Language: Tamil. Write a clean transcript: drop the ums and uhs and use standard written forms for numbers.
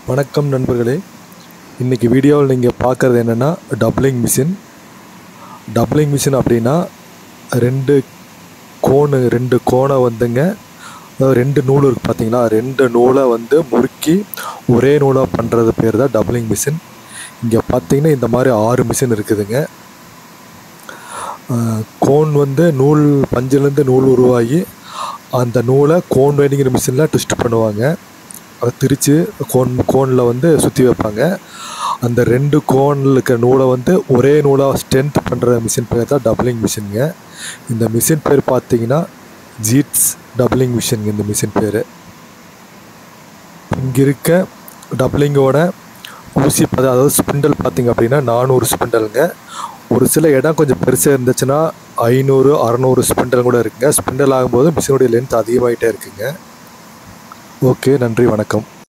வணக்கம் நண்பர்களே. இன்றைக்கி வீடியோவில் நீங்கள் பார்க்குறது என்னென்னா டப்ளிங் மிஷின் அப்படின்னா ரெண்டு கோணை வந்துங்க, அதாவது ரெண்டு நூல் இருக்குது பார்த்தீங்களா, ரெண்டு நூலை வந்து முறுக்கி ஒரே நூலாக பண்ணுறது பேர் தான் டப்ளிங் மிஷின். இங்கே பார்த்தீங்கன்னா இந்த மாதிரி 6 மிஷின் இருக்குதுங்க. கோன் வந்து நூல் பஞ்சிலேருந்து நூல் உருவாகி அந்த நூலை கோன் வைண்டிங்கிற மிஷினில் ட்விஸ்ட் பண்ணுவாங்க. அதை திரித்து கோனில் வந்து சுற்றி வைப்பாங்க. அந்த ரெண்டு கோனில் இருக்கிற நூலை வந்து ஒரே நூலாக ஸ்ட்ரென்த் பண்ணுற மிஷின் பேர் தான் டப்ளிங் மிஷினுங்க. இந்த மிஷின் பேர் பார்த்தீங்கன்னா ஜீட்ஸ் டப்ளிங் மிஷினுங்க. இந்த மிஷின் பேர் இங்கே இருக்க டப்ளிங்கோட ஊசி அதாவது ஸ்பிண்டல் பார்த்திங்க அப்படின்னா 400 ஸ்பிண்டலுங்க. ஒரு சில இடம் கொஞ்சம் பெருசாக இருந்துச்சுன்னா 500-600 ஸ்பிண்டல் கூட இருக்குங்க. ஸ்பிண்டல் ஆகும்போது மிஷினுடைய லென்த் அதிகமாகிட்டே இருக்குங்க. ஓகே, நன்றி, வணக்கம்.